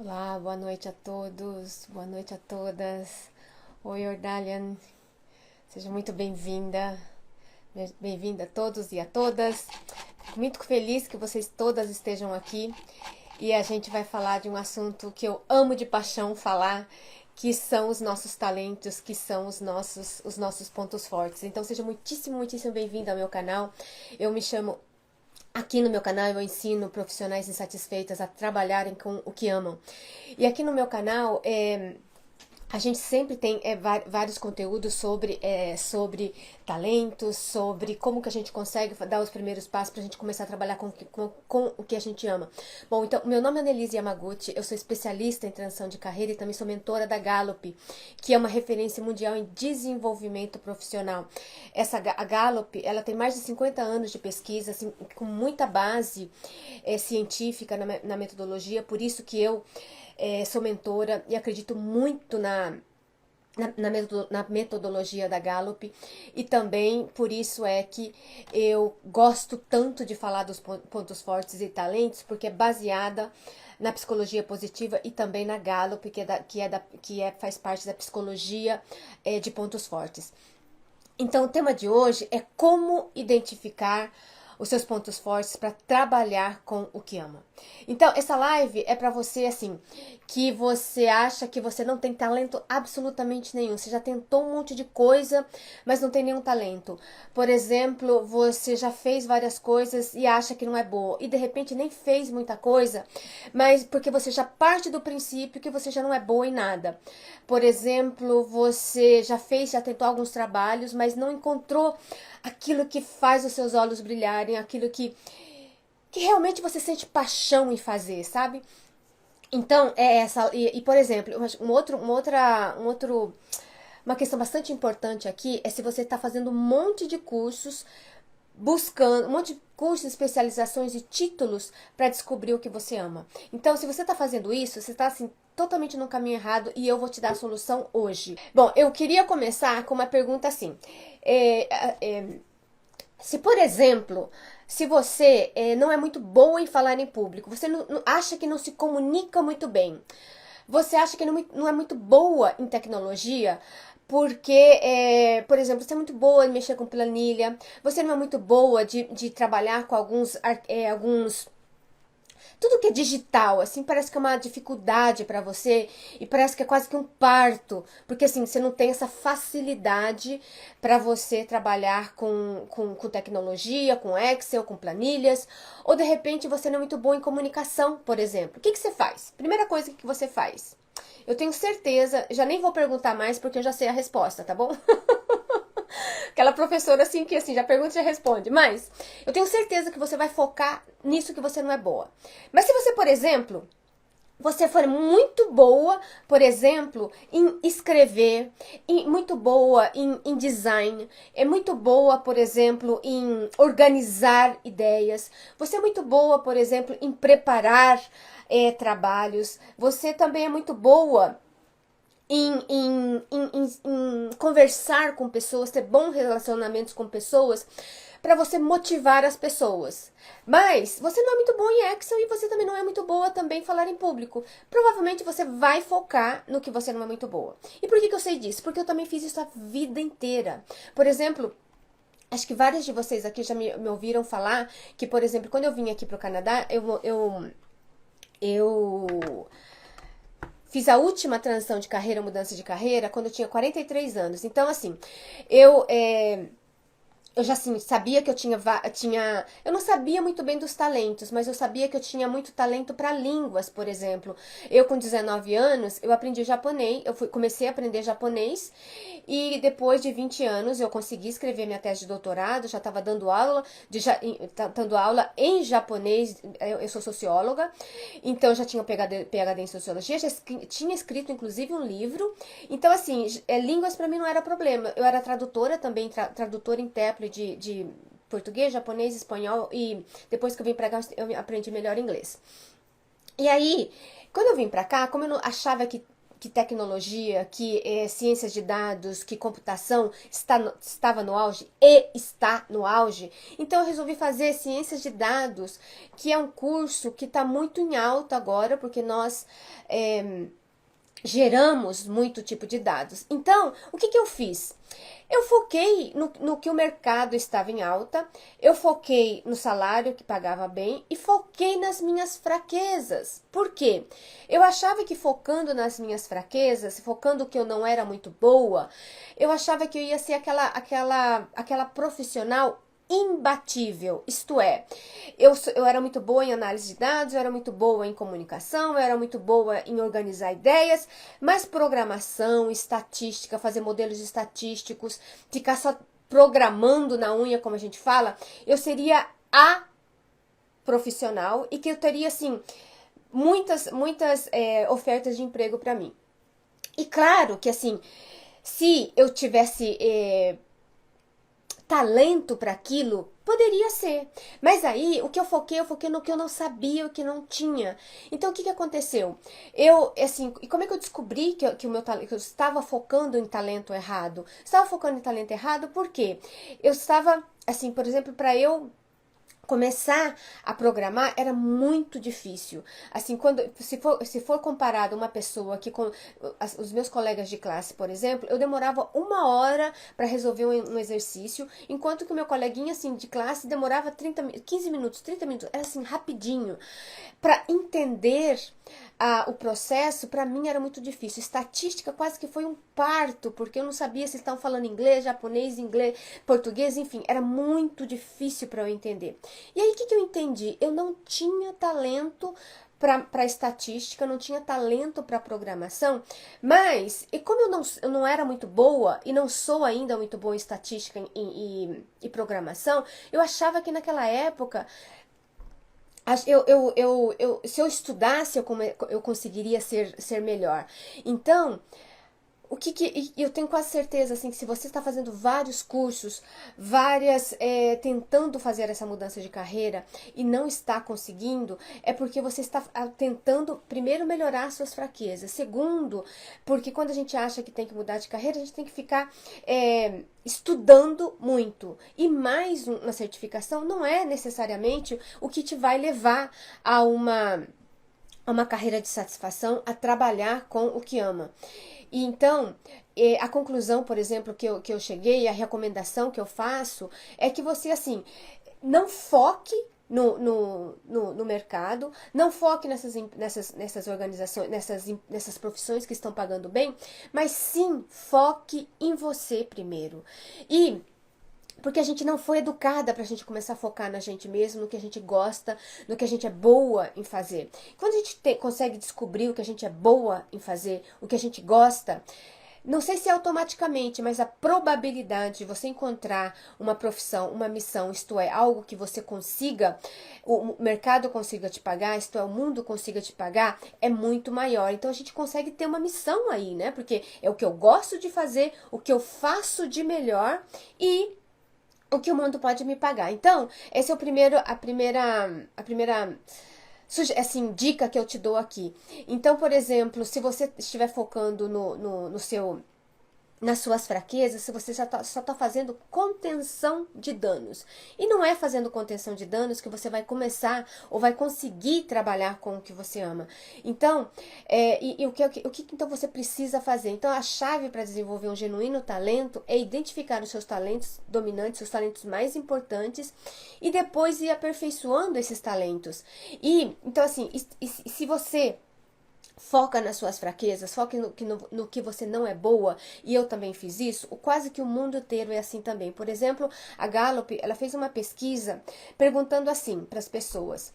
Olá, boa noite a todos, boa noite a todas. Oi, Ordalian, seja muito bem-vinda, bem-vinda a todos e a todas. Fico muito feliz que vocês todas estejam aqui e a gente vai falar de um assunto que eu amo de paixão falar, que são os nossos talentos, que são os nossos pontos fortes. Então, seja muitíssimo, muitíssimo bem-vinda ao meu canal. Eu me chamo Aqui no meu canal eu ensino profissionais insatisfeitas a trabalharem com o que amam. E aqui no meu canal a gente sempre tem vários conteúdos sobre talentos, sobre como que a gente consegue dar os primeiros passos para a gente começar a trabalhar com o que a gente ama. Bom, então, meu nome é Annelise Yamaguchi, eu sou especialista em transição de carreira e também sou mentora da Gallup, que é uma referência mundial em desenvolvimento profissional. A Gallup, ela tem mais de 50 anos de pesquisa, assim, com muita base científica na metodologia, por isso que eu sou mentora e acredito muito na metodologia da Gallup e também por isso é que eu gosto tanto de falar dos pontos fortes e talentos, porque é baseada na psicologia positiva e também na Gallup, faz parte da psicologia de pontos fortes. Então, o tema de hoje é como identificar os seus pontos fortes para trabalhar com o que ama. Então, essa live é para você, assim, que você acha que você não tem talento absolutamente nenhum. Você já tentou um monte de coisa, mas não tem nenhum talento. Por exemplo, você já fez várias coisas e acha que não é boa. E de repente nem fez muita coisa, mas porque você já parte do princípio que você já não é boa em nada. Por exemplo, você já tentou alguns trabalhos, mas não encontrou aquilo que faz os seus olhos brilharem, aquilo que realmente você sente paixão em fazer, sabe? Então, é essa. Por exemplo, uma questão bastante importante aqui é se você está fazendo um monte de cursos, buscando um monte de cursos, especializações e títulos para descobrir o que você ama. Então, se você está fazendo isso, você está assim totalmente no caminho errado e eu vou te dar a solução hoje. Bom, eu queria começar com uma pergunta assim. Se, por exemplo, se você não é muito boa em falar em público, você acha que não se comunica muito bem, você acha que não é muito boa em tecnologia, porque, por exemplo, você é muito boa em mexer com planilha, você não é muito boa de trabalhar com alguns tudo que é digital, assim, parece que é uma dificuldade para você e parece que é quase que um parto, porque assim, você não tem essa facilidade para você trabalhar com tecnologia, com Excel, com planilhas, ou de repente você não é muito bom em comunicação, por exemplo. O que você faz? Primeira coisa que você faz. Eu tenho certeza, já nem vou perguntar mais porque eu já sei a resposta, tá bom? Aquela professora assim que assim já pergunta e já responde. Mas eu tenho certeza que você vai focar nisso que você não é boa. Mas se você, por exemplo, você for muito boa, por exemplo, em escrever, muito boa em design, é muito boa, por exemplo, em organizar ideias, você é muito boa, por exemplo, em preparar trabalhos, você também é muito boa em conversar com pessoas, ter bons relacionamentos com pessoas, para você motivar as pessoas. Mas você não é muito bom em Excel e você também não é muito boa também em falar em público. Provavelmente você vai focar no que você não é muito boa. E por que eu sei disso? Porque eu também fiz isso a vida inteira. Por exemplo, acho que vários de vocês aqui já me ouviram falar que, por exemplo, quando eu vim aqui pro Canadá, eu fiz a última transição de carreira, mudança de carreira, quando eu tinha 43 anos. Então, assim, eu eu já assim, sabia que tinha. Eu não sabia muito bem dos talentos, mas eu sabia que eu tinha muito talento para línguas, por exemplo. Eu, com 19 anos, eu aprendi japonês, comecei a aprender japonês, e depois de 20 anos eu consegui escrever minha tese de doutorado, já estava dando aula em japonês, eu sou socióloga, então já tinha PhD em sociologia, tinha escrito inclusive um livro. Então, assim, línguas para mim não era problema. Eu era tradutora também, tradutora intérprete de português, japonês, espanhol, e depois que eu vim pra cá eu aprendi melhor inglês. E aí, quando eu vim pra cá, como eu não achava que que tecnologia, que ciências de dados, que computação estava no auge e está no auge. Então eu resolvi fazer ciências de dados, que é um curso que está muito em alta agora, porque nós geramos muito tipo de dados. Então, o que eu fiz? Eu foquei no que o mercado estava em alta, eu foquei no salário que pagava bem e foquei nas minhas fraquezas. Por quê? Eu achava que focando nas minhas fraquezas, focando que eu não era muito boa, eu achava que eu ia ser aquela profissional imbatível, isto é, eu era muito boa em análise de dados, eu era muito boa em comunicação, eu era muito boa em organizar ideias, mas programação, estatística, fazer modelos estatísticos, ficar só programando na unha, como a gente fala, eu seria a profissional e que eu teria, assim, muitas ofertas de emprego para mim. E claro que, assim, se eu tivesse talento para aquilo, poderia ser. Mas aí, o que eu foquei no que eu não sabia, o que não tinha. Então, o que aconteceu? Eu, assim, e como é que eu descobri que o meu talento, que eu estava focando em talento errado? Estava focando em talento errado porque eu estava, assim, por exemplo, para eu começar a programar era muito difícil. Assim, se for comparado uma pessoa que com os meus colegas de classe, por exemplo, eu demorava 1 hora para resolver um exercício, enquanto que o meu coleguinha assim de classe demorava 15 minutos, 30 minutos, era assim rapidinho. Para entender o processo, para mim era muito difícil. Estatística quase que foi um parto, porque eu não sabia se estavam falando inglês, japonês, inglês, português, enfim, era muito difícil para eu entender. E aí, o que eu entendi? Eu não tinha talento para estatística, não tinha talento para programação, mas, e como eu não era muito boa, e não sou ainda muito boa em estatística e programação, eu achava que naquela época se eu estudasse, eu conseguiria ser melhor. Então, eu tenho quase certeza assim que se você está fazendo vários cursos, tentando fazer essa mudança de carreira e não está conseguindo, é porque você está tentando primeiro melhorar suas fraquezas, segundo, porque quando a gente acha que tem que mudar de carreira, a gente tem que ficar estudando muito, e mais uma certificação não é necessariamente o que te vai levar a uma carreira de satisfação, a trabalhar com o que ama. E então, a conclusão, por exemplo, que eu cheguei, a recomendação que eu faço, é que você, assim, não foque no mercado, não foque nessas organizações, nessas profissões que estão pagando bem, mas sim foque em você primeiro. E porque a gente não foi educada pra gente começar a focar na gente mesmo, no que a gente gosta, no que a gente é boa em fazer. Quando a gente consegue descobrir o que a gente é boa em fazer, o que a gente gosta, não sei se é automaticamente, mas a probabilidade de você encontrar uma profissão, uma missão, isto é, algo que você consiga, o mercado consiga te pagar, isto é, o mundo consiga te pagar, é muito maior. Então a gente consegue ter uma missão aí, né? Porque é o que eu gosto de fazer, o que eu faço de melhor e o que o mundo pode me pagar. Então, esse é a primeira assim, dica que eu te dou aqui. Então, por exemplo, se você estiver focando nas suas fraquezas, se você só tá fazendo contenção de danos. E não é fazendo contenção de danos que você vai começar ou vai conseguir trabalhar com o que você ama. Então, o que então você precisa fazer? Então, a chave para desenvolver um genuíno talento é identificar os seus talentos dominantes, os talentos mais importantes, e depois ir aperfeiçoando esses talentos. E, então, assim, se você foca nas suas fraquezas, foca no que você não é boa, e eu também fiz isso, quase que o mundo inteiro é assim também. Por exemplo, a Gallup, ela fez uma pesquisa perguntando assim para as pessoas: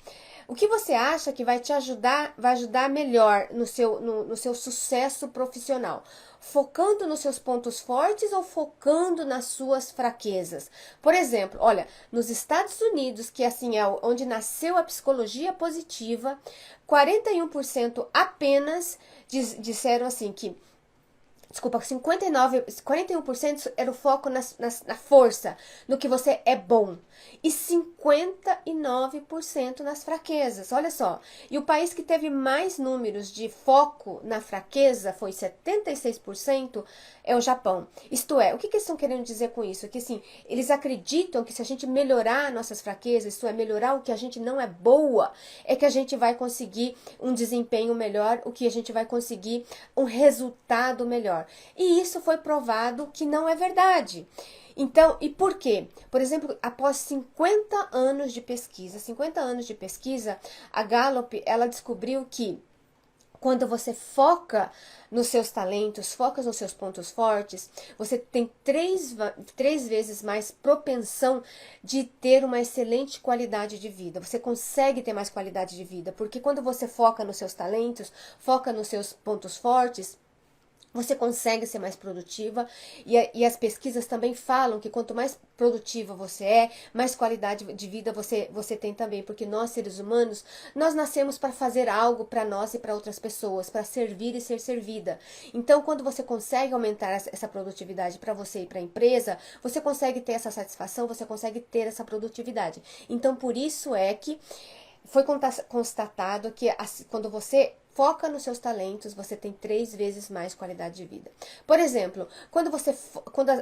o que você acha que vai ajudar melhor no seu sucesso profissional? Focando nos seus pontos fortes ou focando nas suas fraquezas? Por exemplo, olha, nos Estados Unidos, que assim é onde nasceu a psicologia positiva, 41% apenas disseram assim que Desculpa, 41% era o foco na força, no que você é bom. E 59% nas fraquezas, olha só. E o país que teve mais números de foco na fraqueza, foi 76%, é o Japão. Isto é, o que eles estão querendo dizer com isso? Que assim, eles acreditam que se a gente melhorar nossas fraquezas, isto é, melhorar o que a gente não é boa, é que a gente vai conseguir um desempenho melhor, o que a gente vai conseguir um resultado melhor. E isso foi provado que não é verdade. Então, e por quê? Por exemplo, após 50 anos de pesquisa, a Gallup, ela descobriu que quando você foca nos seus talentos, foca nos seus pontos fortes, você tem três vezes mais propensão de ter uma excelente qualidade de vida. Você consegue ter mais qualidade de vida, porque quando você foca nos seus talentos, foca nos seus pontos fortes, você consegue ser mais produtiva e as pesquisas também falam que quanto mais produtiva você é, mais qualidade de vida você tem também, porque nós seres humanos, nós nascemos para fazer algo para nós e para outras pessoas, para servir e ser servida. Então, quando você consegue aumentar essa produtividade para você e para a empresa, você consegue ter essa satisfação, você consegue ter essa produtividade. Então, por isso é que foi constatado que quando você foca nos seus talentos, você tem 3 vezes mais qualidade de vida. Por exemplo, quando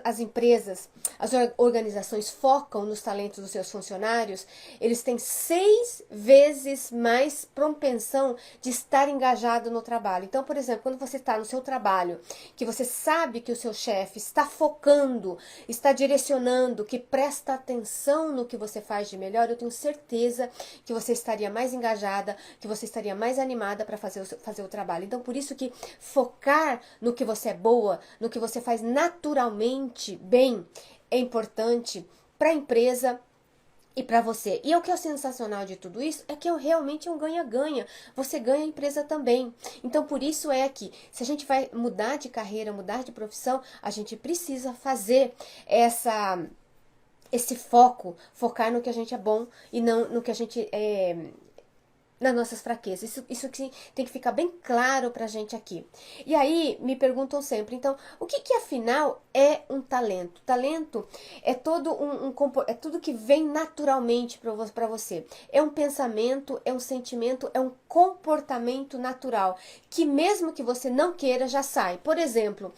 as empresas, as organizações focam nos talentos dos seus funcionários, eles têm 6 vezes mais propensão de estar engajado no trabalho. Então, por exemplo, quando você está no seu trabalho, que você sabe que o seu chefe está focando, está direcionando, que presta atenção no que você faz de melhor, eu tenho certeza que você estaria mais engajada, que você estaria mais animada para fazer o trabalho. Então, por isso que focar no que você é boa, no que você faz naturalmente bem, é importante para a empresa e para você. E o que é sensacional de tudo isso é que realmente é um ganha-ganha. Você ganha, a empresa também. Então, por isso é que, se a gente vai mudar de carreira, mudar de profissão, a gente precisa fazer esse focar no que a gente é bom e não no que a gente nas nossas fraquezas. Isso que tem que ficar bem claro pra gente aqui. E aí, me perguntam sempre, então, o que afinal é um talento? Talento é é tudo que vem naturalmente pra você. É um pensamento, é um sentimento, é um comportamento natural, que mesmo que você não queira, já sai. Por exemplo,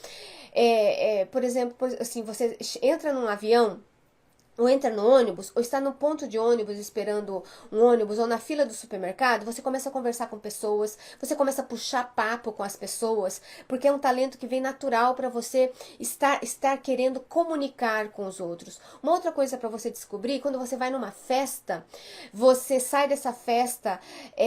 assim, você entra num avião, ou entra no ônibus, ou está no ponto de ônibus esperando um ônibus, ou na fila do supermercado, você começa a conversar com pessoas, você começa a puxar papo com as pessoas, porque é um talento que vem natural para você estar querendo comunicar com os outros. Uma outra coisa para você descobrir, quando você vai numa festa, você sai dessa festa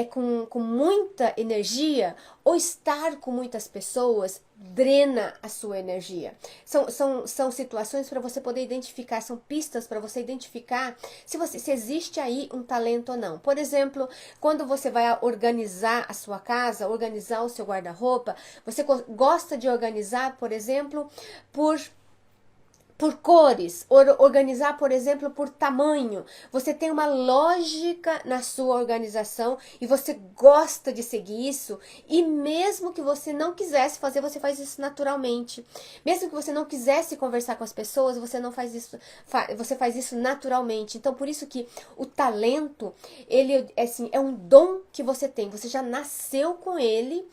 com muita energia, ou estar com muitas pessoas drena a sua energia. São situações para você poder identificar, são pistas para você identificar se existe aí um talento ou não. Por exemplo, quando você vai organizar a sua casa, organizar o seu guarda-roupa, você gosta de organizar, por exemplo, por cores, organizar, por exemplo, por tamanho. Você tem uma lógica na sua organização e você gosta de seguir isso, e mesmo que você não quisesse fazer, você faz isso naturalmente. Mesmo que você não quisesse conversar com as pessoas, você não faz isso, você faz isso naturalmente. Então, por isso que o talento, ele assim, é um dom que você tem, você já nasceu com ele,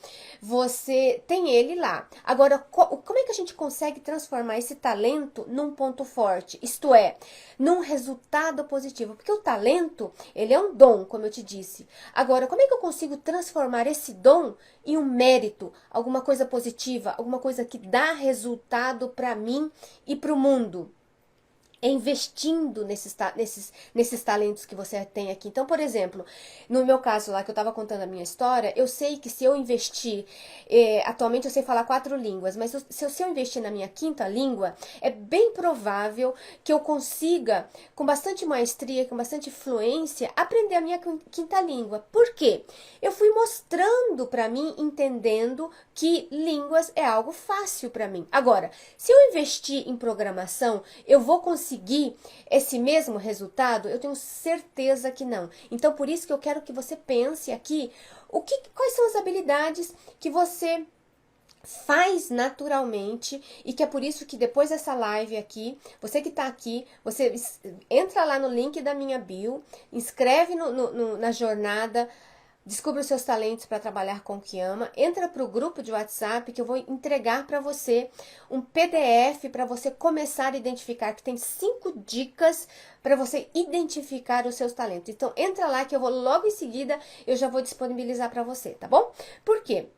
você tem ele lá. Agora, como é que a gente consegue transformar esse talento num ponto forte, isto é, num resultado positivo? Porque o talento, ele é um dom, como eu te disse. Agora, como é que eu consigo transformar esse dom em um mérito, alguma coisa positiva, alguma coisa que dá resultado para mim e para o mundo? Investindo nesses talentos que você tem aqui. Então, por exemplo, no meu caso lá, que eu estava contando a minha história, eu sei que se eu investir, atualmente eu sei falar 4 línguas, mas se eu investir na minha 5ª língua, é bem provável que eu consiga, com bastante maestria, com bastante fluência, aprender a minha 5ª língua. Por quê? Eu fui mostrando para mim, entendendo que línguas é algo fácil para mim. Agora, se eu investir em programação, eu vou conseguir esse mesmo resultado? Eu tenho certeza que não. Então, por isso que eu quero que você pense aqui, quais são as habilidades que você faz naturalmente, e que é por isso que depois dessa live aqui, você que tá aqui, você entra lá no link da minha bio, inscreve na jornada, descubra os seus talentos para trabalhar com o que ama, entra para o grupo de WhatsApp que eu vou entregar para você um PDF para você começar a identificar, que tem 5 dicas para você identificar os seus talentos. Então entra lá que eu vou logo em seguida, eu já vou disponibilizar para você, tá bom? Por quê?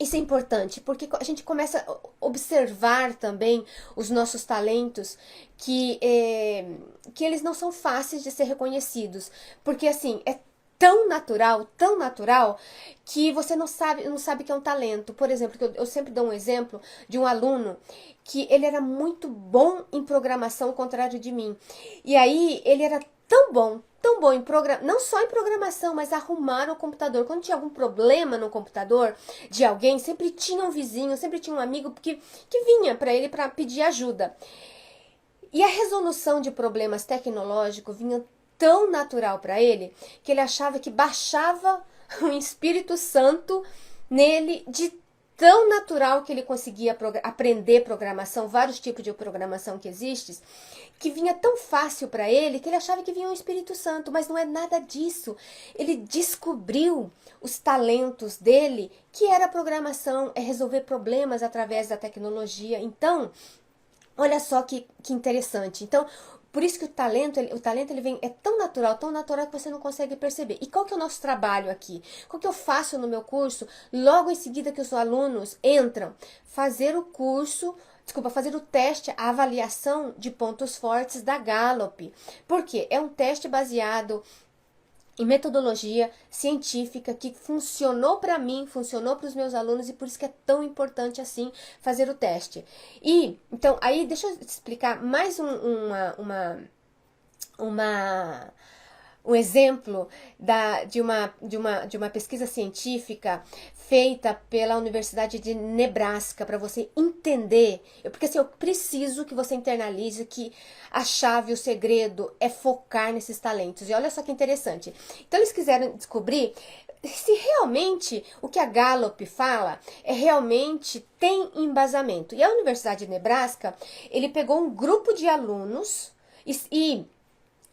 Isso é importante, porque a gente começa a observar também os nossos talentos, que eles não são fáceis de ser reconhecidos. Porque assim, é tão natural, que você não sabe que é um talento. Por exemplo, eu sempre dou um exemplo de um aluno que ele era muito bom em programação, ao contrário de mim. E aí, ele era tão bom em não só em programação, mas arrumar o computador. Quando tinha algum problema no computador de alguém, sempre tinha um vizinho, sempre tinha um amigo que vinha para ele para pedir ajuda. E a resolução de problemas tecnológicos vinha tão natural para ele que ele achava que baixava o Espírito Santo nele de tão natural que ele conseguia aprender programação, vários tipos de programação que existem, que vinha tão fácil para ele que ele achava que vinha o Espírito Santo, mas não é nada disso. Ele descobriu os talentos dele, que era a programação, é resolver problemas através da tecnologia. Então, olha só que interessante. Então, por isso que o talento ele vem, é tão natural que você não consegue perceber. E qual que é o nosso trabalho aqui? Qual que eu faço no meu curso? Logo em seguida que os alunos entram, fazer o teste, a avaliação de pontos fortes da Gallup. Por quê? É um teste baseado em metodologia científica que funcionou para mim, funcionou para os meus alunos, e por isso que é tão importante assim fazer o teste. E então aí deixa eu te explicar mais um exemplo de uma pesquisa científica feita pela Universidade de Nebraska, para você entender. Porque assim, eu preciso que você internalize que a chave, o segredo é focar nesses talentos. E olha só que interessante. Então eles quiseram descobrir se realmente o que a Gallup fala realmente tem embasamento. E a Universidade de Nebraska, ele pegou um grupo de alunos e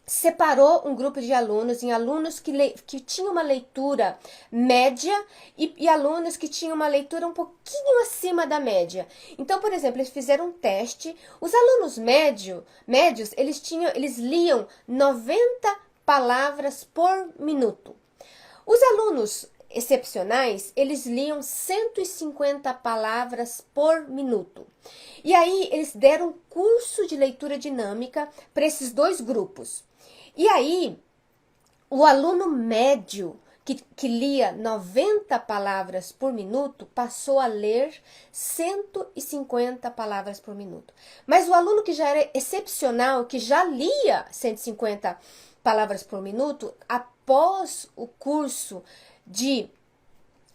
separou um grupo de alunos em alunos que tinham uma leitura média e alunos que tinham uma leitura um pouquinho acima da média. Então, por exemplo, eles fizeram um teste. Os alunos médios, eles liam 90 palavras por minuto. Os alunos excepcionais, eles liam 150 palavras por minuto. E aí, eles deram um curso de leitura dinâmica para esses dois grupos. E aí, o aluno médio, que lia 90 palavras por minuto, passou a ler 150 palavras por minuto. Mas o aluno que já era excepcional, que já lia 150 palavras por minuto, após o curso de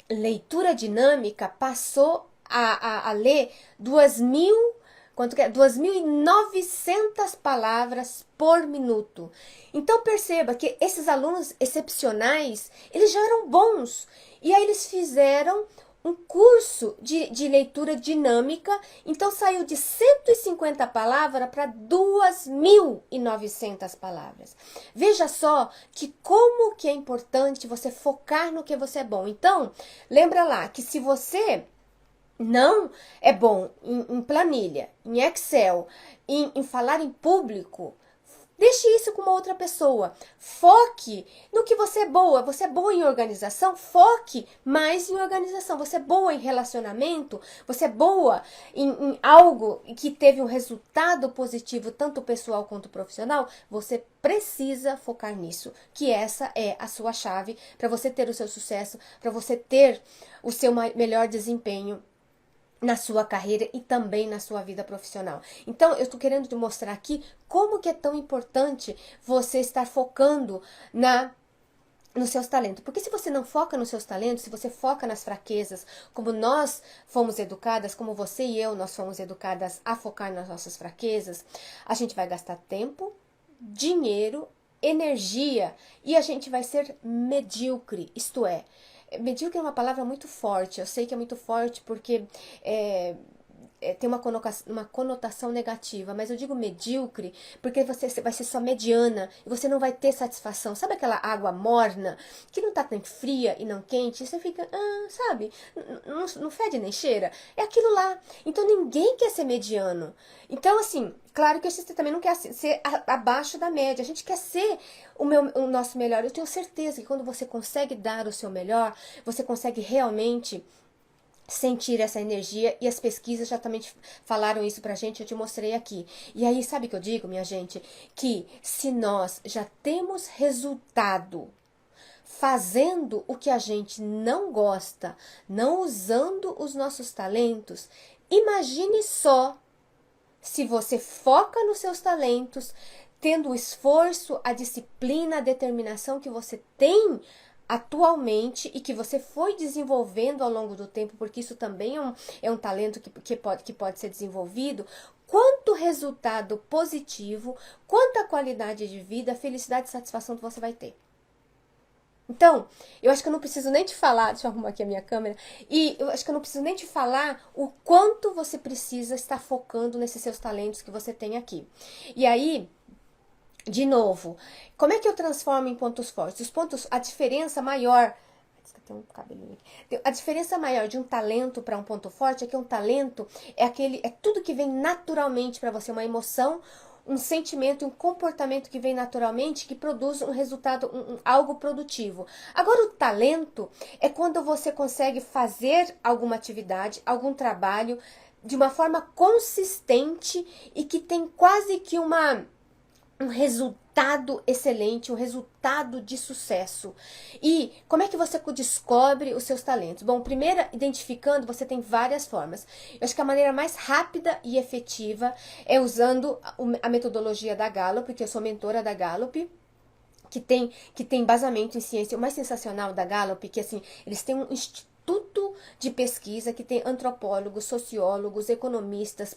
leitura dinâmica, passou a ler 2.900 palavras por minuto. Então perceba que esses alunos excepcionais, eles já eram bons. E aí eles fizeram um curso de leitura dinâmica, então saiu de 150 palavras para 2.900 palavras. Veja só que como que é importante você focar no que você é bom. Então, lembra lá que se você não é bom em planilha, em Excel, em falar em público, deixe isso com uma outra pessoa. Foque no que você é boa. Você é boa em organização? Foque mais em organização. Você é boa em relacionamento? Você é boa em algo que teve um resultado positivo, tanto pessoal quanto profissional? Você precisa focar nisso, que essa é a sua chave para você ter o seu sucesso, para você ter o seu melhor desempenho na sua carreira e também na sua vida profissional. Então, eu estou querendo te mostrar aqui como que é tão importante você estar focando nos seus talentos. Porque se você não foca nos seus talentos, se você foca nas fraquezas, como nós fomos educadas, como você e eu, nós fomos educadas a focar nas nossas fraquezas, a gente vai gastar tempo, dinheiro, energia, e a gente vai ser medíocre, isto é, Medíocre é uma palavra muito forte, eu sei que é muito forte porque é, tem uma conotação negativa, mas eu digo medíocre porque você vai ser só mediana e você não vai ter satisfação. Sabe aquela água morna que não tá nem fria e não quente? E você fica, sabe, não fede nem cheira. É aquilo lá. Então ninguém quer ser mediano. Então, assim, claro que a gente também não quer ser abaixo da média. A gente quer ser o nosso melhor. Eu tenho certeza que quando você consegue dar o seu melhor, você consegue realmente sentir essa energia, e as pesquisas já também falaram isso pra gente, eu te mostrei aqui. E aí, sabe o que eu digo, minha gente? Que se nós já temos resultado fazendo o que a gente não gosta, não usando os nossos talentos, imagine só se você foca nos seus talentos, tendo o esforço, a disciplina, a determinação que você tem atualmente e que você foi desenvolvendo ao longo do tempo, porque isso também é um talento que pode ser desenvolvido, quanto resultado positivo, quanta qualidade de vida, felicidade e satisfação que você vai ter. Então, eu acho que eu não preciso nem te falar, deixa eu arrumar aqui a minha câmera, e eu acho que eu não preciso nem te falar o quanto você precisa estar focando nesses seus talentos que você tem aqui. E aí, de novo, como é que eu transformo em pontos fortes? Os pontos, a diferença maior, tem um cabelinho aqui. A diferença maior de um talento para um ponto forte é que um talento é tudo que vem naturalmente para você, uma emoção, um sentimento, um comportamento que vem naturalmente, que produz um resultado, algo produtivo. Agora, o talento é quando você consegue fazer alguma atividade, algum trabalho de uma forma consistente e que tem quase que um resultado excelente, um resultado de sucesso. E como é que você descobre os seus talentos? Bom, primeiro, identificando, você tem várias formas. Eu acho que a maneira mais rápida e efetiva é usando a metodologia da Gallup, porque eu sou mentora da Gallup, que tem embasamento em ciência. O mais sensacional da Gallup, que assim, eles têm um instituto de pesquisa que tem antropólogos, sociólogos, economistas,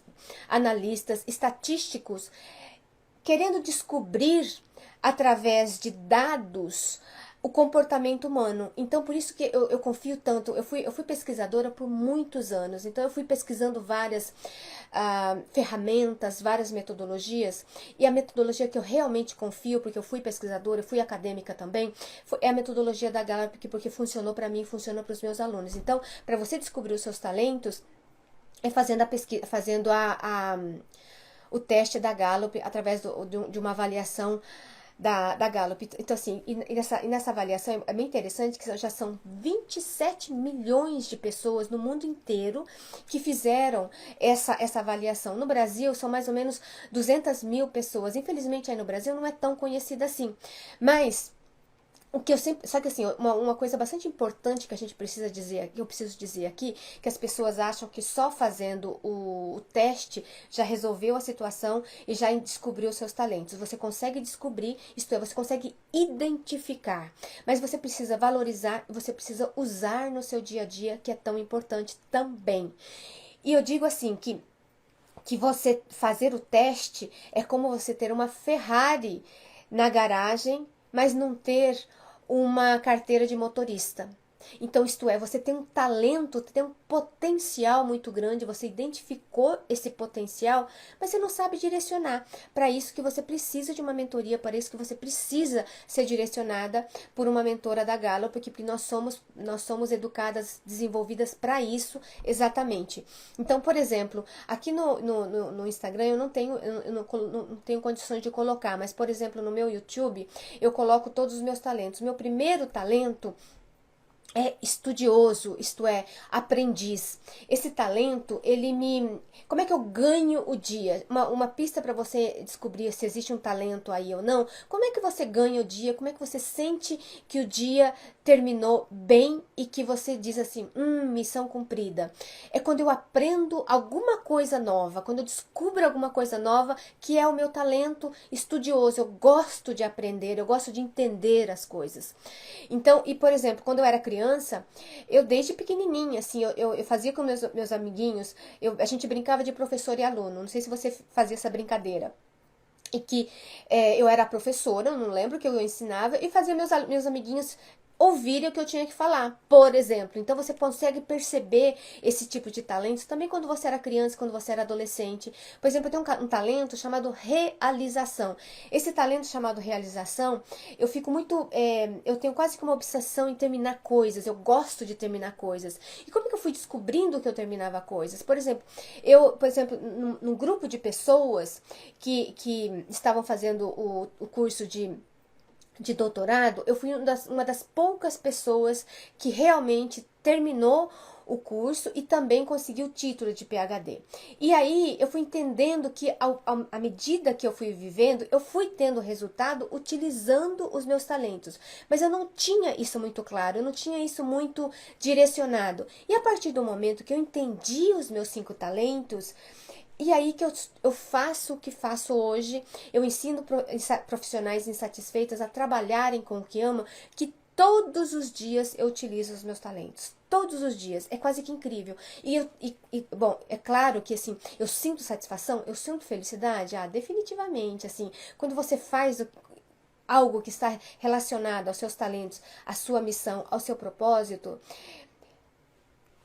analistas, estatísticos, querendo descobrir através de dados o comportamento humano. Então, por isso que eu confio tanto. Eu fui pesquisadora por muitos anos, então eu fui pesquisando várias ferramentas, várias metodologias, e a metodologia que eu realmente confio, porque eu fui pesquisadora, eu fui acadêmica também, é a metodologia da Gallup, porque funcionou para mim e funciona para os meus alunos. Então, para você descobrir os seus talentos, é fazendo a pesquisa, o teste da Gallup através de uma avaliação da Gallup. Então, assim, nessa avaliação é bem interessante que já são 27 milhões de pessoas no mundo inteiro que fizeram essa avaliação. No Brasil, são mais ou menos 200 mil pessoas. Infelizmente, aí no Brasil não é tão conhecida assim. Mas o que eu sempre. Só que assim, uma coisa bastante importante que a gente precisa dizer, que eu preciso dizer aqui, que as pessoas acham que só fazendo o teste já resolveu a situação e já descobriu os seus talentos. Você consegue descobrir, isto é, você consegue identificar. Mas você precisa valorizar e você precisa usar no seu dia a dia, que é tão importante também. E eu digo assim que você fazer o teste é como você ter uma Ferrari na garagem, mas não ter uma carteira de motorista. Então, isto é, você tem um talento, tem um potencial muito grande, você identificou esse potencial, mas você não sabe direcionar. Para isso que você precisa de uma mentoria, para isso que você precisa ser direcionada por uma mentora da Gallup, porque nós somos educadas, desenvolvidas para isso exatamente. Então, por exemplo, aqui no Instagram eu não tenho condições de colocar, mas, por exemplo, no meu YouTube, eu coloco todos os meus talentos. Meu primeiro talento é estudioso, isto é, aprendiz. Esse talento, como é que eu ganho o dia? Uma pista para você descobrir se existe um talento aí ou não. Como é que você ganha o dia? Como é que você sente que o dia terminou bem e que você diz assim, missão cumprida? É quando eu aprendo alguma coisa nova, quando eu descubro alguma coisa nova, que é o meu talento estudioso. Eu gosto de aprender, eu gosto de entender as coisas. Então, e por exemplo, quando eu era criança, eu desde pequenininha, assim, eu fazia com meus amiguinhos, a gente brincava de professor e aluno, não sei se você fazia essa brincadeira. E que eu era professora, eu não lembro o que eu ensinava, e fazia meus amiguinhos ouvirem o que eu tinha que falar, por exemplo. Então você consegue perceber esse tipo de talento também quando você era criança, quando você era adolescente. Por exemplo, eu tenho um talento chamado realização. Esse talento chamado realização, eu fico muito, eu tenho quase que uma obsessão em terminar coisas, eu gosto de terminar coisas. E como que eu fui descobrindo que eu terminava coisas? Por exemplo, num grupo de pessoas que estavam fazendo o curso de doutorado, eu fui uma das poucas pessoas que realmente terminou o curso e também conseguiu o título de PhD. E aí eu fui entendendo que à medida que eu fui vivendo, eu fui tendo resultado utilizando os meus talentos. Mas eu não tinha isso muito claro, eu não tinha isso muito direcionado. E a partir do momento que eu entendi os meus 5 talentos, e aí que eu faço o que faço hoje, eu ensino profissionais insatisfeitas a trabalharem com o que amam, que todos os dias eu utilizo os meus talentos. Todos os dias. É quase que incrível. Bom, é claro que assim, eu sinto satisfação, eu sinto felicidade, definitivamente, assim, quando você faz algo que está relacionado aos seus talentos, à sua missão, ao seu propósito.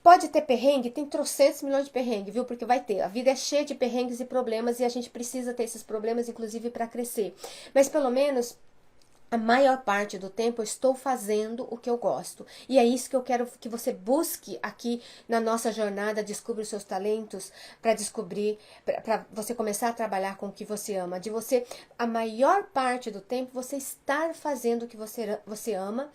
Pode ter perrengue? Tem trocentos milhões de perrengue, viu? Porque vai ter. A vida é cheia de perrengues e problemas e a gente precisa ter esses problemas, inclusive, para crescer. Mas pelo menos a maior parte do tempo eu estou fazendo o que eu gosto. E é isso que eu quero que você busque aqui na nossa jornada Descubra os Seus Talentos, para descobrir, para você começar a trabalhar com o que você ama. De você, a maior parte do tempo, você estar fazendo o que você ama,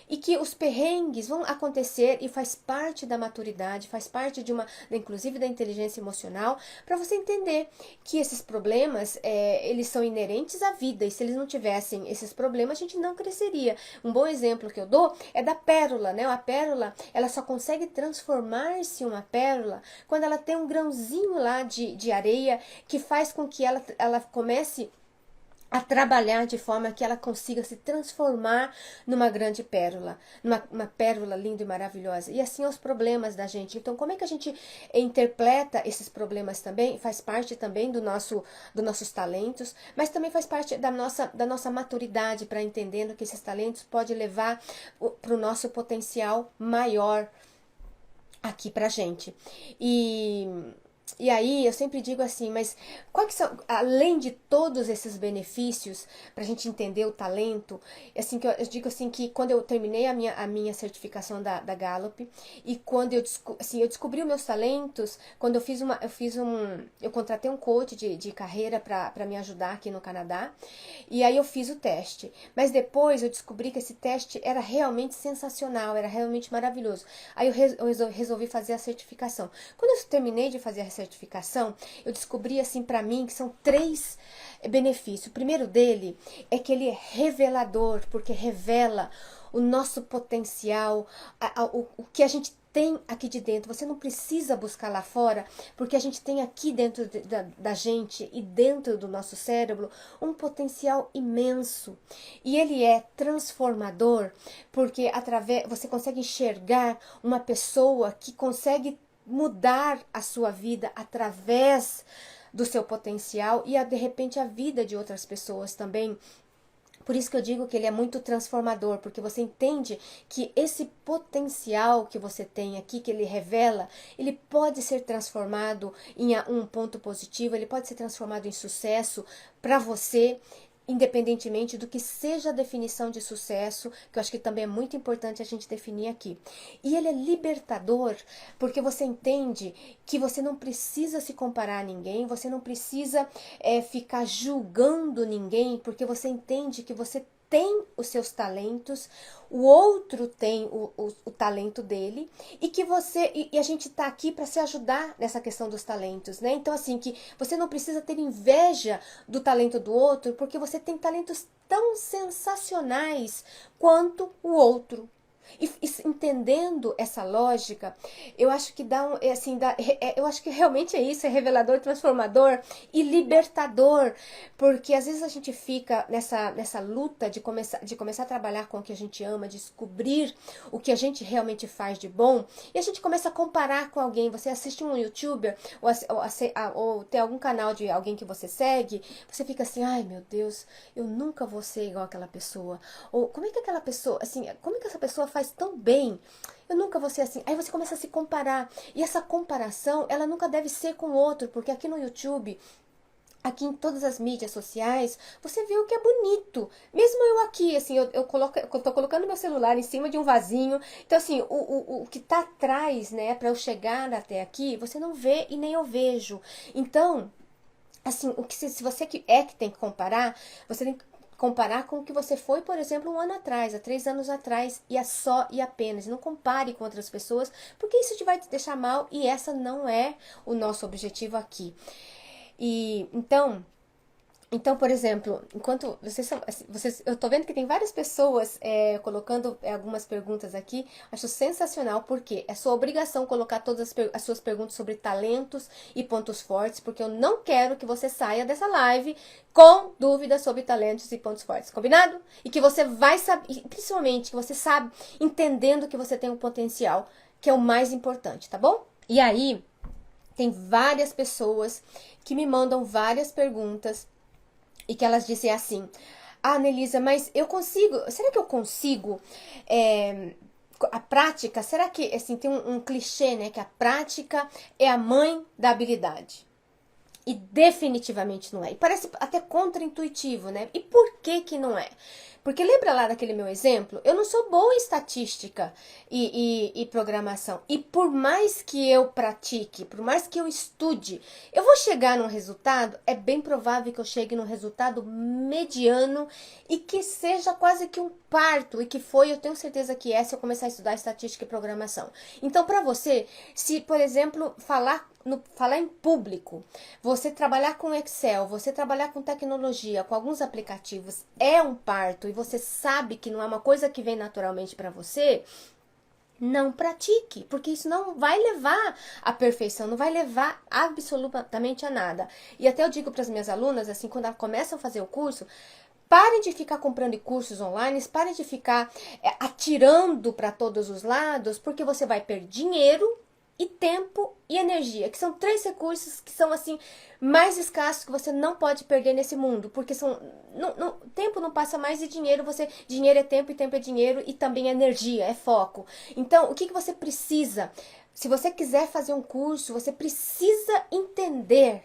e que os perrengues vão acontecer e faz parte da maturidade, faz parte inclusive da inteligência emocional, para você entender que esses problemas, eles são inerentes à vida, e se eles não tivessem esses problemas, a gente não cresceria. Um bom exemplo que eu dou é da pérola, né? A pérola, ela só consegue transformar-se em uma pérola quando ela tem um grãozinho lá de areia que faz com que ela comece a trabalhar de forma que ela consiga se transformar numa grande pérola, uma pérola linda e maravilhosa. E assim os problemas da gente. Então, como é que a gente interpreta esses problemas também? Faz parte também dos nossos talentos, mas também faz parte da nossa maturidade para entendendo que esses talentos podem levar para o nosso potencial maior aqui pra gente. E aí eu sempre digo assim, mas quais que são, além de todos esses benefícios, pra gente entender o talento, assim, que eu digo assim que quando eu terminei a minha certificação da Gallup, e quando eu descobri os meus talentos, quando eu contratei um coach de carreira pra me ajudar aqui no Canadá, e aí eu fiz o teste. Mas depois eu descobri que esse teste era realmente sensacional, era realmente maravilhoso. Aí eu resolvi fazer a certificação. Quando eu terminei de fazer a certificação, eu descobri assim para mim que são 3 benefícios. O primeiro dele é que ele é revelador, porque revela o nosso potencial, o que a gente tem aqui de dentro. Você não precisa buscar lá fora, porque a gente tem aqui dentro da gente e dentro do nosso cérebro um potencial imenso. E ele é transformador, porque você consegue enxergar uma pessoa que consegue mudar a sua vida através do seu potencial e de repente a vida de outras pessoas também. Por isso que eu digo que ele é muito transformador, porque você entende que esse potencial que você tem aqui, que ele revela, ele pode ser transformado em um ponto positivo, ele pode ser transformado em sucesso para você, independentemente do que seja a definição de sucesso, que eu acho que também é muito importante a gente definir aqui. E ele é libertador, porque você entende que você não precisa se comparar a ninguém, você não precisa ficar julgando ninguém, porque você entende que você tem os seus talentos, o outro tem o talento dele, e que a gente tá aqui para se ajudar nessa questão dos talentos, né? Então, assim, que você não precisa ter inveja do talento do outro, porque você tem talentos tão sensacionais quanto o outro. Entendendo essa lógica, eu acho que dá um, assim, eu acho que realmente é isso, é revelador, transformador e libertador, porque às vezes a gente fica nessa luta de começar a trabalhar com o que a gente ama, descobrir o que a gente realmente faz de bom, e a gente começa a comparar com alguém. Você assiste um youtuber ou tem algum canal de alguém que você segue, você fica assim, ai meu Deus, eu nunca vou ser igual aquela pessoa, ou como é que aquela pessoa, assim, como é que essa pessoa faz tão bem? Eu nunca vou ser assim. Aí você começa a se comparar. E essa comparação, ela nunca deve ser com o outro, porque aqui no YouTube, aqui em todas as mídias sociais, você vê o que é bonito. Mesmo eu aqui, assim, eu tô colocando meu celular em cima de um vasinho. Então, assim, o que tá atrás, né, pra eu chegar até aqui, você não vê e nem eu vejo. Então, assim, se você que tem que comparar, você tem que comparar com o que você foi, por exemplo, um ano atrás, há 3 anos atrás, e é só e apenas. Não compare com outras pessoas, porque isso vai te deixar mal e essa não é o nosso objetivo aqui. E então, por exemplo, enquanto eu tô vendo que tem várias pessoas colocando algumas perguntas aqui, acho sensacional, porque é sua obrigação colocar todas as suas perguntas sobre talentos e pontos fortes, porque eu não quero que você saia dessa live com dúvidas sobre talentos e pontos fortes, combinado? E que você vai saber, principalmente que você sabe, entendendo que você tem um potencial, que é o mais importante, tá bom? E aí, tem várias pessoas que me mandam várias perguntas e que elas dizem assim, ah, Nelisa, mas eu consigo, será que eu consigo, a prática, será que, assim, tem um clichê, né, que a prática é a mãe da habilidade. E definitivamente não é. E parece até contraintuitivo, né? E por que que não é? Porque lembra lá daquele meu exemplo? Eu não sou boa em estatística e programação. E por mais que eu pratique, por mais que eu estude, eu vou chegar num resultado, é bem provável que eu chegue num resultado mediano e que seja quase que um parto. E que foi, eu tenho certeza que é, se eu começar a estudar estatística e programação. Então, para você, se, por exemplo, falar em público, você trabalhar com Excel, você trabalhar com tecnologia, com alguns aplicativos, é um parto e você sabe que não é uma coisa que vem naturalmente para você, não pratique, porque isso não vai levar à perfeição, não vai levar absolutamente a nada. E até eu digo para as minhas alunas, assim, quando elas começam a fazer o curso, parem de ficar comprando cursos online, parem de ficar atirando para todos os lados, porque você vai perder dinheiro e tempo e energia, que são 3 recursos que são assim mais escassos que você não pode perder nesse mundo, porque tempo não passa mais de dinheiro, dinheiro é tempo e tempo é dinheiro e também é energia, é foco. Então, o que você precisa? Se você quiser fazer um curso, você precisa entender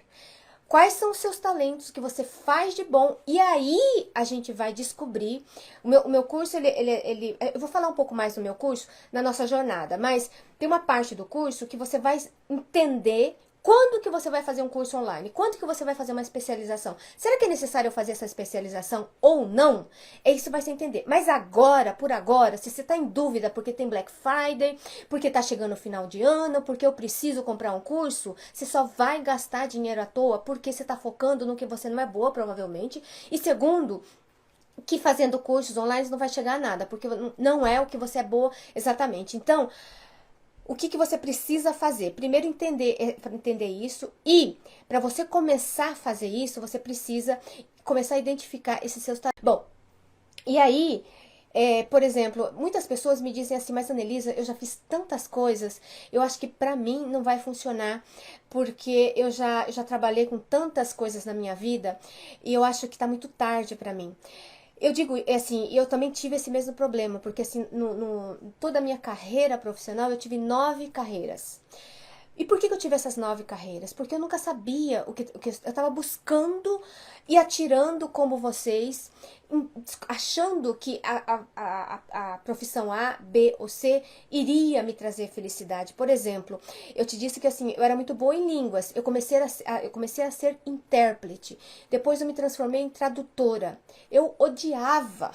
quais são os seus talentos que você faz de bom. E aí a gente vai descobrir. O meu curso, eu vou falar um pouco mais do meu curso na nossa jornada, mas tem uma parte do curso que você vai entender quando que você vai fazer um curso online, quando que você vai fazer uma especialização. Será que é necessário eu fazer essa especialização ou não? É isso que vai se entender. Mas agora, por agora, se você está em dúvida porque tem Black Friday, porque está chegando o final de ano, porque eu preciso comprar um curso, você só vai gastar dinheiro à toa porque você está focando no que você não é boa, provavelmente. E segundo, que fazendo cursos online não vai chegar a nada, porque não é o que você é boa exatamente. Então, o que você precisa fazer? Primeiro, entender isso, e para você começar a fazer isso, você precisa começar a identificar esses seus talentos. Bom, e aí, por exemplo, muitas pessoas me dizem assim, mas Annelisa, eu já fiz tantas coisas, eu acho que pra mim não vai funcionar, porque eu já trabalhei com tantas coisas na minha vida, e eu acho que tá muito tarde pra mim. Eu digo, assim, eu também tive esse mesmo problema, porque assim, toda a minha carreira profissional, eu tive 9 carreiras. E por que eu tive essas 9 carreiras? Porque eu nunca sabia o que eu estava buscando e atirando como vocês, achando que a profissão A, B ou C iria me trazer felicidade. Por exemplo, eu te disse que assim, eu era muito boa em línguas, eu comecei a ser intérprete, depois eu me transformei em tradutora. Eu odiava,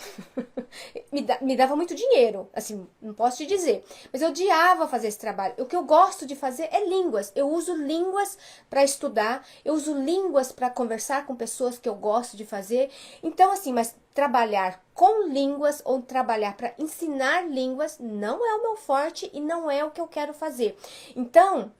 me dava muito dinheiro, assim, não posso te dizer, mas eu odiava fazer esse trabalho. O que eu gosto de fazer é línguas, eu uso línguas para estudar, eu uso línguas para conversar com pessoas que eu gosto de fazer. Então, assim, mas trabalhar com línguas ou trabalhar para ensinar línguas não é o meu forte e não é o que eu quero fazer. Então,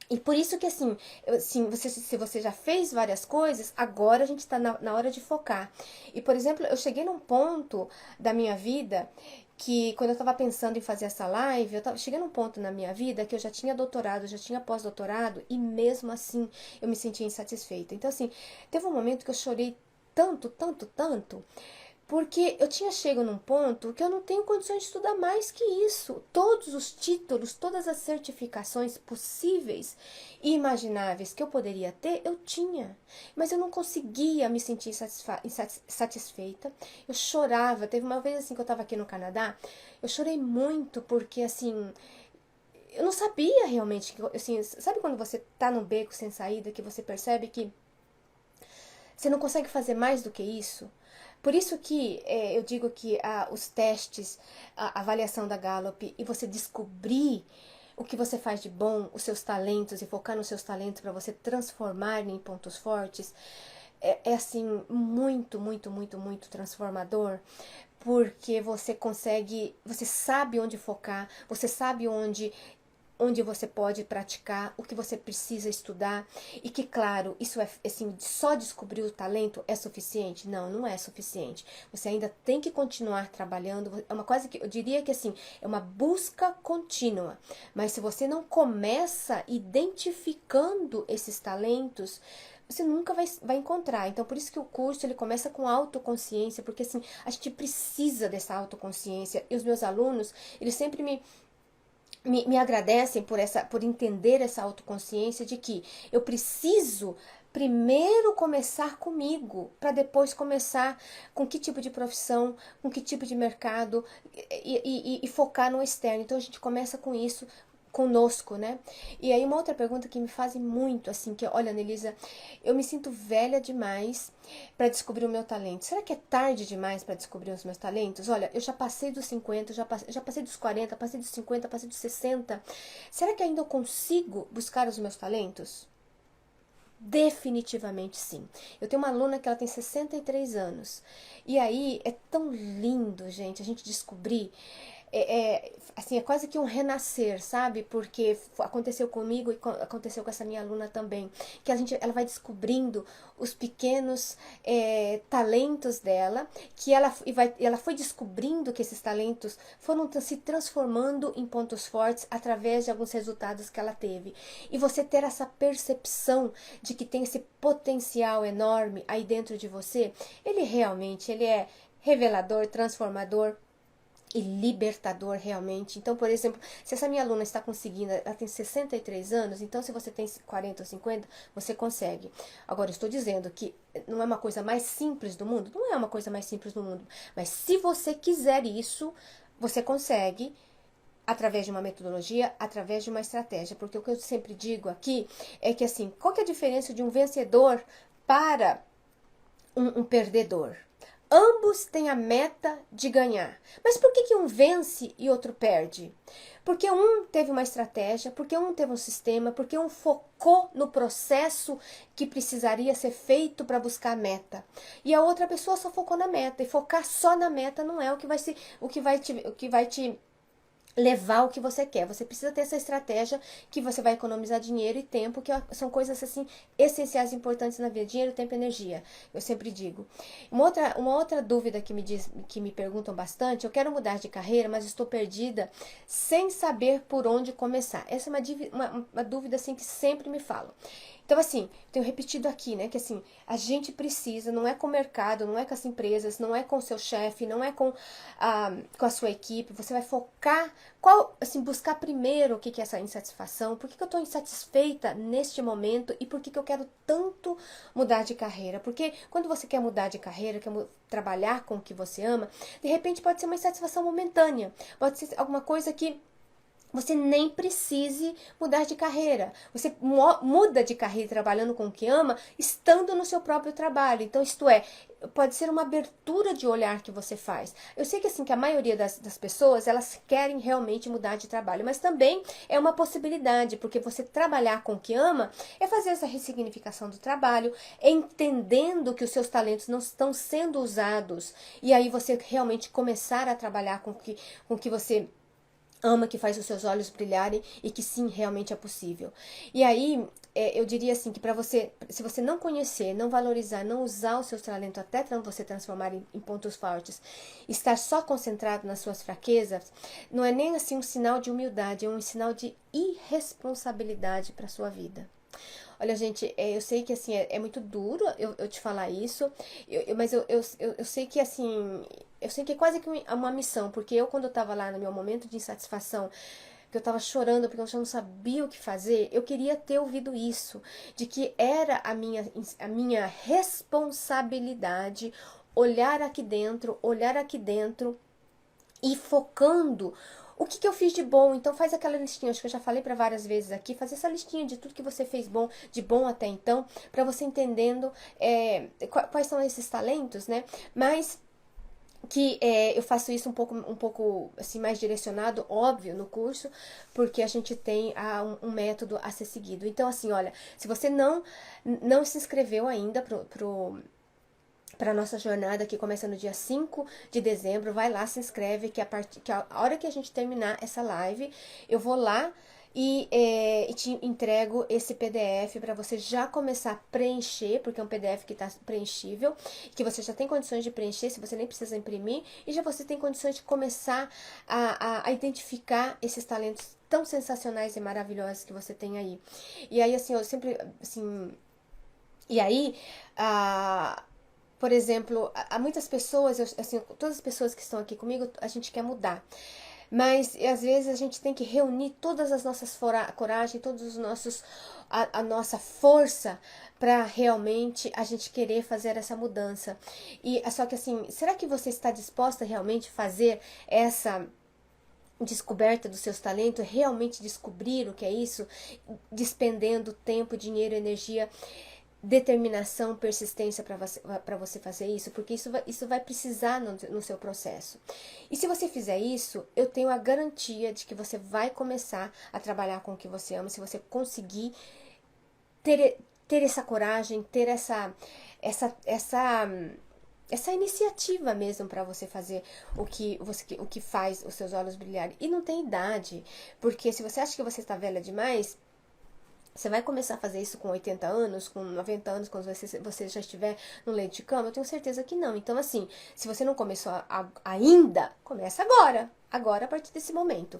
e por isso que assim, se você já fez várias coisas, agora a gente está na hora de focar. E, por exemplo, eu cheguei num ponto da minha vida que, quando eu estava pensando em fazer essa live, cheguei num ponto na minha vida que eu já tinha doutorado, já tinha pós-doutorado, e mesmo assim eu me sentia insatisfeita. Então, assim, teve um momento que eu chorei tanto, tanto, tanto, porque eu tinha chegado num ponto que eu não tenho condições de estudar mais que isso. Todos os títulos, todas as certificações possíveis e imagináveis que eu poderia ter, eu tinha. Mas eu não conseguia me sentir satisfeita. Eu chorava. Teve uma vez assim que eu estava aqui no Canadá, eu chorei muito porque assim, eu não sabia realmente, assim, sabe quando você tá num beco sem saída, que você percebe que você não consegue fazer mais do que isso? Por isso que eu digo que os testes, a avaliação da Gallup e você descobrir o que você faz de bom, os seus talentos e focar nos seus talentos para você transformar em pontos fortes, é assim muito, muito, muito, muito transformador, porque você consegue, você sabe onde focar, você sabe onde você pode praticar, o que você precisa estudar, e que, claro, isso é assim, só descobrir o talento é suficiente? Não, não é suficiente. Você ainda tem que continuar trabalhando, é uma coisa que eu diria que assim, é uma busca contínua, mas se você não começa identificando esses talentos, você nunca vai encontrar. Então, por isso que o curso ele começa com autoconsciência, porque assim, a gente precisa dessa autoconsciência, e os meus alunos, eles sempre me agradecem por entender essa autoconsciência de que eu preciso primeiro começar comigo, para depois começar com que tipo de profissão, com que tipo de mercado e focar no externo. Então a gente começa com isso conosco, né? E aí uma outra pergunta que me fazem muito, assim, que olha, Nelisa, eu me sinto velha demais para descobrir o meu talento. Será que é tarde demais para descobrir os meus talentos? Olha, eu já passei dos 50, já passei dos 40, passei dos 50, passei dos 60. Será que ainda eu consigo buscar os meus talentos? Definitivamente sim. Eu tenho uma aluna que ela tem 63 anos. E aí é tão lindo, gente, a gente descobrir assim, é quase que um renascer, sabe? Porque aconteceu comigo e aconteceu com essa minha aluna também. Que ela vai descobrindo os pequenos talentos dela, que ela foi descobrindo que esses talentos foram se transformando em pontos fortes através de alguns resultados que ela teve. E você ter essa percepção de que tem esse potencial enorme aí dentro de você, ele é revelador, transformador e libertador realmente. Então, por exemplo, se essa minha aluna está conseguindo, ela tem 63 anos, então se você tem 40 ou 50, você consegue. Agora, eu estou dizendo que não é uma coisa mais simples do mundo? Não é uma coisa mais simples do mundo. Mas se você quiser isso, você consegue através de uma metodologia, através de uma estratégia. Porque o que eu sempre digo aqui é que, assim, qual que é a diferença de um vencedor para um perdedor? Ambos têm a meta de ganhar. Mas por que um vence e outro perde? Porque um teve uma estratégia, porque um teve um sistema, porque um focou no processo que precisaria ser feito para buscar a meta. E a outra pessoa só focou na meta. E focar só na meta não é o que vai te levar o que você quer. Você precisa ter essa estratégia que você vai economizar dinheiro e tempo, que são coisas assim essenciais e importantes na vida. Dinheiro, tempo e energia, eu sempre digo. Uma outra dúvida que me perguntam bastante: eu quero mudar de carreira, mas estou perdida sem saber por onde começar. Essa é uma dúvida assim que sempre me falam. Então, assim, tenho repetido aqui, né, que assim, a gente precisa, não é com o mercado, não é com as empresas, não é com o seu chefe, não é com a sua equipe, você vai focar, buscar primeiro o que é essa insatisfação, por que eu estou insatisfeita neste momento e por que eu quero tanto mudar de carreira. Porque quando você quer mudar de carreira, quer trabalhar com o que você ama, de repente pode ser uma insatisfação momentânea, pode ser alguma coisa que você nem precise mudar de carreira. Você muda de carreira trabalhando com o que ama, estando no seu próprio trabalho. Então, isto é, pode ser uma abertura de olhar que você faz. Eu sei que assim que a maioria das pessoas, elas querem realmente mudar de trabalho, mas também é uma possibilidade, porque você trabalhar com o que ama é fazer essa ressignificação do trabalho, entendendo que os seus talentos não estão sendo usados, e aí você realmente começar a trabalhar com o que você ama, que faz os seus olhos brilharem e que sim, realmente é possível. E aí, eu diria assim que para você, se você não conhecer, não valorizar, não usar o seu talento até você transformar em pontos fortes, estar só concentrado nas suas fraquezas, não é nem assim um sinal de humildade, é um sinal de irresponsabilidade para sua vida. Olha, gente, eu sei que assim é muito duro eu te falar isso, mas eu sei que assim, eu sei que é quase que uma missão, porque eu, quando eu tava lá no meu momento de insatisfação, que eu tava chorando porque eu já não sabia o que fazer, eu queria ter ouvido isso, de que era a minha responsabilidade olhar aqui dentro e focando o que eu fiz de bom. Então faz aquela listinha, acho que eu já falei para várias vezes aqui, fazer essa listinha de tudo que você fez bom, de bom até então, para você entendendo quais são esses talentos, né? Mas que eu faço isso um pouco assim, mais direcionado, óbvio, no curso, porque a gente tem um método a ser seguido. Então, assim, olha, se você não se inscreveu ainda para a nossa jornada que começa no dia 5 de dezembro, vai lá, se inscreve, que a hora que a gente terminar essa live, eu vou lá e te entrego esse PDF para você já começar a preencher, porque é um PDF que está preenchível, que você já tem condições de preencher, se você nem precisa imprimir, e já você tem condições de começar a identificar esses talentos tão sensacionais e maravilhosos que você tem aí. E aí, assim, eu sempre, assim, e aí, por exemplo, há muitas pessoas, assim, todas as pessoas que estão aqui comigo, a gente quer mudar. Mas às vezes a gente tem que reunir todas as nossas coragem, todos os nossos a nossa força para realmente a gente querer fazer essa mudança. E só que assim, será que você está disposta a realmente fazer essa descoberta dos seus talentos, realmente descobrir o que é isso, despendendo tempo, dinheiro, energia, determinação, persistência para você fazer isso, porque isso vai precisar no seu processo. E se você fizer isso, eu tenho a garantia de que você vai começar a trabalhar com o que você ama, se você conseguir ter essa coragem, ter essa iniciativa mesmo para você fazer o que faz os seus olhos brilharem. E não tem idade, porque se você acha que você está velha demais, você vai começar a fazer isso com 80 anos, com 90 anos, quando você já estiver no leite de cama? Eu tenho certeza que não. Então, assim, se você não começou ainda, começa agora. Agora, a partir desse momento.